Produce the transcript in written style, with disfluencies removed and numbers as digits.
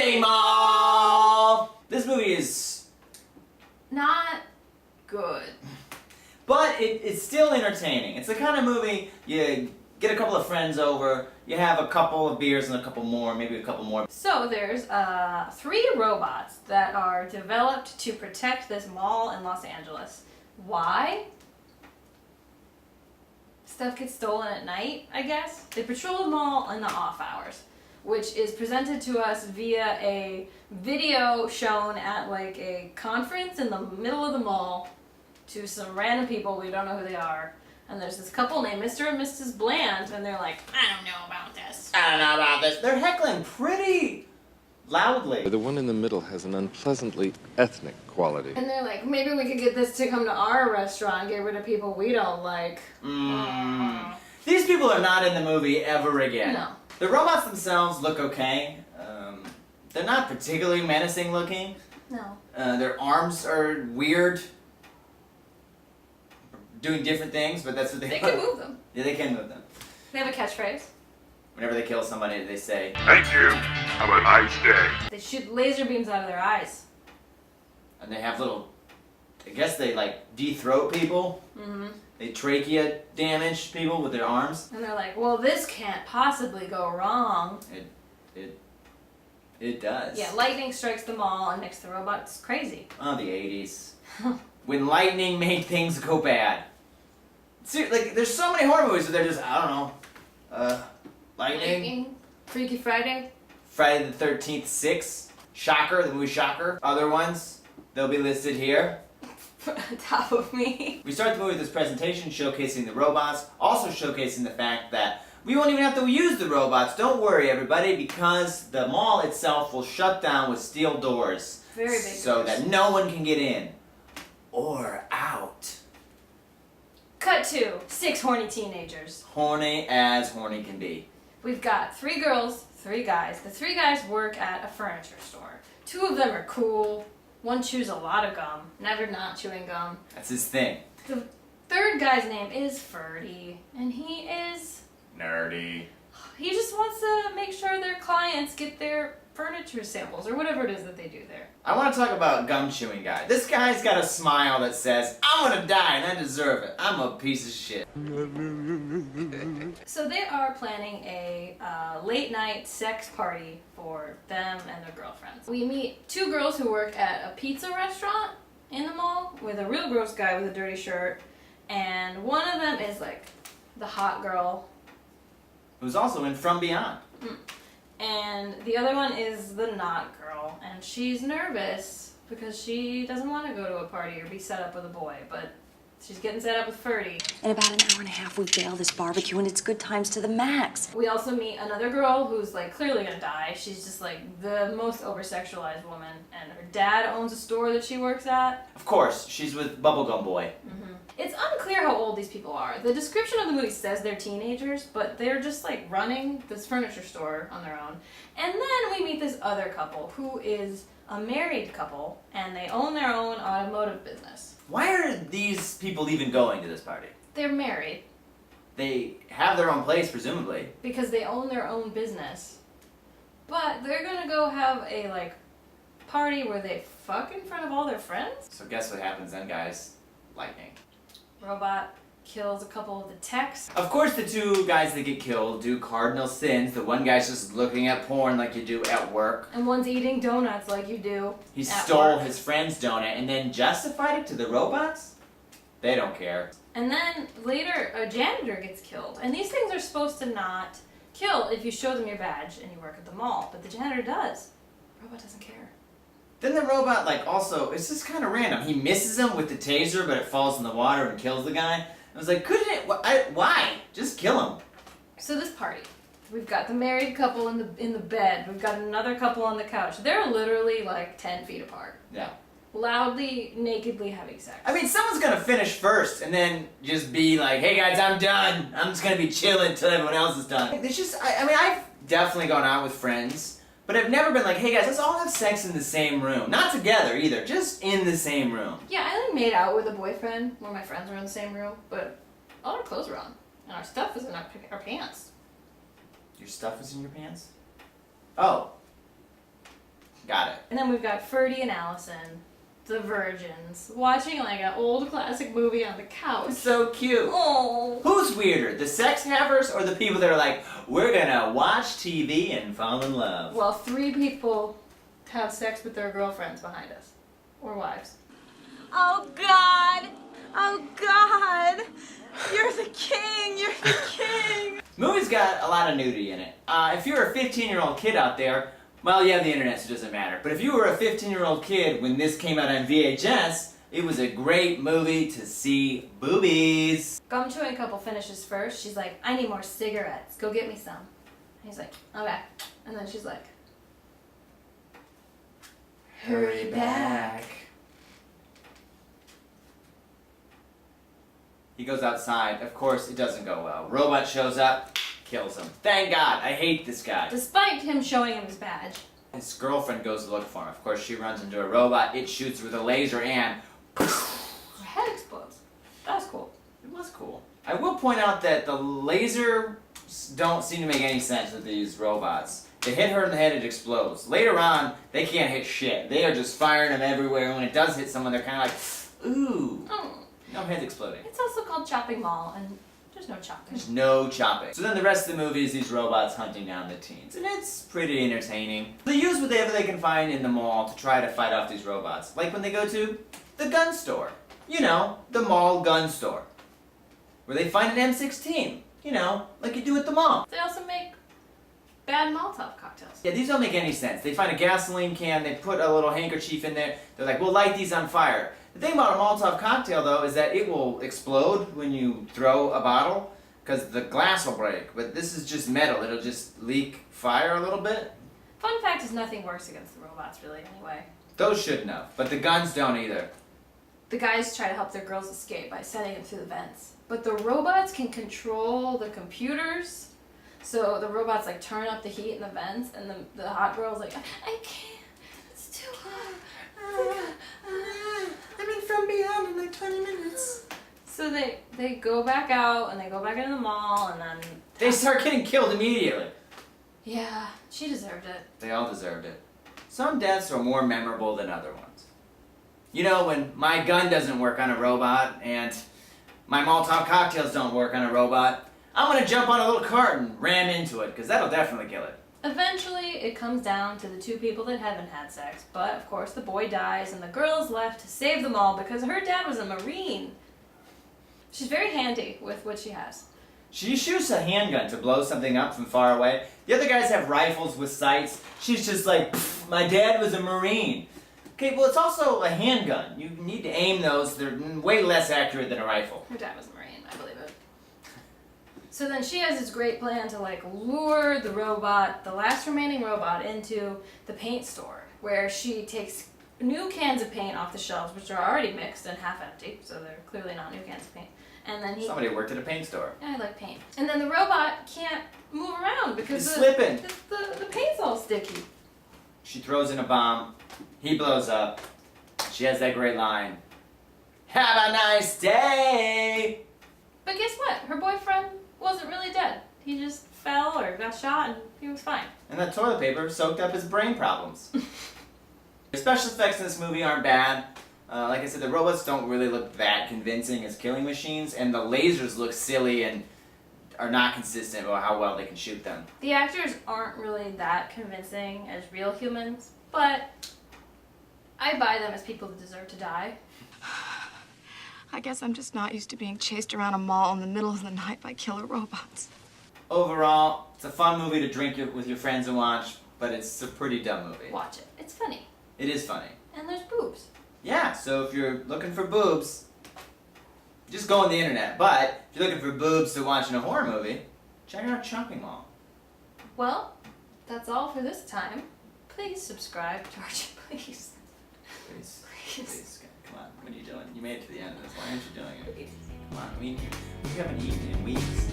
shopping mall! This movie is not good. But it's still entertaining. It's the kind of movie you get a couple of friends over, you have a couple of beers and a couple more, maybe a couple more. So there's 3 robots that are developed to protect this mall in Los Angeles. Why? Stuff gets stolen at night, I guess. They patrol the mall in the off hours, which is presented to us via a video shown at like a conference in the middle of the mall to some random people, we don't know who they are. And there's this couple named Mr. and Mrs. Bland, and they're like, I don't know about this. I don't know about this. They're heckling pretty loudly. The one in the middle has an unpleasantly ethnic quality. And they're like, maybe we could get this to come to our restaurant and get rid of people we don't like. These people are not in the movie ever again. No. The robots themselves look okay. They're not particularly menacing looking. No. Their arms are weird. Doing different things, but that's what they can move them. Yeah, they can move them. They have a catchphrase. Whenever they kill somebody, they say, "Thank you. Have a nice day." They shoot laser beams out of their eyes. And they have little, I guess they like de-throat people. Mm-hmm. They trachea damage people with their arms. And they're like, well, this can't possibly go wrong. It does. Yeah, lightning strikes the mall and makes the robots crazy. Oh, the 80s. When lightning made things go bad. See, like, there's so many horror movies where they're just, I don't know, lightning. Freaky Friday. Friday the 13th 6. Shocker, the movie Shocker. Other ones, they'll be listed here. On top of me. We start the movie with this presentation showcasing the robots, also showcasing the fact that we won't even have to use the robots. Don't worry, everybody, because the mall itself will shut down with steel doors. Very big so doors. that no one can get in. Or out. Cut to 6 horny teenagers. Horny as horny can be. We've got 3 girls, 3 guys. The 3 guys work at a furniture store. 2 of them are cool. One chews a lot of gum. Never not chewing gum. That's his thing. The 3rd guy's name is Ferdy, and he is nerdy. He just wants to make sure their clients get their furniture samples or whatever it is that they do there. I want to talk about gum chewing guy. This guy's got a smile that says, I'm gonna die and I deserve it. I'm a piece of shit. So they are planning a late night sex party for them and their girlfriends. We meet 2 girls who work at a pizza restaurant in the mall with a real gross guy with a dirty shirt, and one of them is like the hot girl. Who's also in From Beyond. And the other one is the not girl, and she's nervous because she doesn't want to go to a party or be set up with a boy, but she's getting set up with Ferdy. In about an hour and a half, we bail this barbecue, and it's good times to the max. We also meet another girl who's like clearly gonna die. She's just like the most over-sexualized woman, and her dad owns a store that she works at. Of course, she's with Bubblegum Boy. It's unclear how old these people are. The description of the movie says they're teenagers, but they're just like running this furniture store on their own. And then we meet this other couple who is a married couple, and they own their own automotive business. Why are these people even going to this party? They're married They have their own place, presumably. because they own their own business. But they're gonna go have a like party where they fuck in front of all their friends. So guess what happens then, guys? Lightning. Robot kills a couple of the techs. Of course the 2 guys that get killed do cardinal sins. The one guy's just looking at porn like you do at work. And one's eating donuts like you do. He at stole work. his friend's donut and then justified it to the robots? They don't care. And then later a janitor gets killed. And these things are supposed to not kill if you show them your badge and you work at the mall. But the janitor does. Robot doesn't care. Then the robot, like, also, it's just kind of random. He misses him with the taser, but it falls in the water and kills the guy. I was like, couldn't it? Why? Just kill him. So this party, we've got the married couple in the bed. We've got another couple on the couch. They're literally like 10 feet apart. Yeah. Loudly, nakedly having sex. I mean, someone's gonna finish first and then just be like, hey guys, I'm done. I'm just gonna be chilling until everyone else is done. It's just, I mean, I've definitely gone out with friends, but I've never been like, hey guys, let's all have sex in the same room. Not together either, just in the same room. Yeah, I like made out with a boyfriend when my friends were in the same room, but all our clothes are on. And our stuff is in our pants. Your stuff is in your pants? Oh. Got it. And then we've got Ferdy and Allison, the virgins, watching like an old classic movie on the couch. So cute. Oh. Who's weirder, the sex havers or the people that are like, we're gonna watch TV and fall in love? Well, 3 people have sex with their girlfriends behind us. Or wives. Oh God! Oh God! You're the king! You're the king! Movie's got a lot of nudity in it. If you're a 15-year-old kid out there, well, you have the internet, so it doesn't matter. But if you were a 15-year-old kid when this came out on VHS, it was a great movie to see boobies. Gum chewing couple finishes first. She's like, I need more cigarettes. Go get me some. And he's like, okay. And then she's like, hurry back. He goes outside. Of course, it doesn't go well. Robot shows up, kills him. Thank God. I hate this guy. Despite him showing him his badge. His girlfriend goes to look for him. Of course, she runs into a robot. It shoots with a laser and Her head explodes. That's cool. it was cool. I will point out that the lasers don't seem to make any sense with these robots. They hit her in the head, it explodes. Later on, they can't hit shit. They are just firing them everywhere, and when it does hit someone, they're kind of like, ooh. Oh. No head's exploding. It's also called Chopping Mall, and there's no chopping. There's no chopping. So then the rest of the movie is these robots hunting down the teens. And it's pretty entertaining. They use whatever they can find in the mall to try to fight off these robots. Like when they go to the gun store. You know, the mall gun store. Where they find an M16. You know, like you do at the mall. They also make bad Molotov cocktails. Yeah, these don't make any sense. They find a gasoline can, they put a little handkerchief in there. They're like, we'll light these on fire. The thing about a Molotov cocktail, though, is that it will explode when you throw a bottle, because the glass will break. But this is just metal. It'll just leak fire a little bit. Fun fact is nothing works against the robots, really, anyway. Those shouldn't have, but the guns don't either. The guys try to help their girls escape by sending them through the vents. But the robots can control the computers, so the robots like turn up the heat in the vents, and the hot girl's like, I can't, it's too hot. I'm in from beyond in like 20 minutes. So they go back out, and they go back into the mall, and then... They start getting killed immediately. Yeah, she deserved it. They all deserved it. Some deaths are more memorable than other ones. You know, when my gun doesn't work on a robot, and my Molotov cocktails don't work on a robot, I'm gonna jump on a little cart and ram into it, because that'll definitely kill it. Eventually, it comes down to the 2 people that haven't had sex, but of course the boy dies, and the girl is left to save them all because her dad was a Marine. She's very handy with what she has. She shoots a handgun to blow something up from far away. The other guys have rifles with sights. She's just like, my dad was a Marine. Okay, well, it's also a handgun. You need to aim those. They're way less accurate than a rifle. Her dad was a Marine, I believe it. So then she has this great plan to like lure the robot, the last remaining robot, into the paint store, where she takes new cans of paint off the shelves, which are already mixed and half empty, so they're clearly not new cans of paint. And then Somebody worked at a paint store. I like paint. And then the robot can't move around because He's slipping. The paint's all sticky. She throws in a bomb. He blows up. She has that great line. Have a nice day! But guess what? Her boyfriend wasn't really dead. He just fell or got shot and he was fine. And that toilet paper soaked up his brain problems. The special effects in this movie aren't bad. Like I said, the robots don't really look that convincing as killing machines, and the lasers look silly and are not consistent about how well they can shoot them. The actors aren't really that convincing as real humans, but I buy them as people that deserve to die. I guess I'm just not used to being chased around a mall in the middle of the night by killer robots. Overall, it's a fun movie to drink with your friends and watch, but it's a pretty dumb movie. Watch it. It's funny. It is funny. And there's boobs. Yeah, so if you're looking for boobs, just go on the internet. But if you're looking for boobs to watch in a horror movie, check out Chopping Mall. Well, that's all for this time. Please subscribe to Archie, please. Please. Please. Come on, what are you doing? You made it to the end of this. Why aren't you doing it? Come on, we haven't eaten in weeks.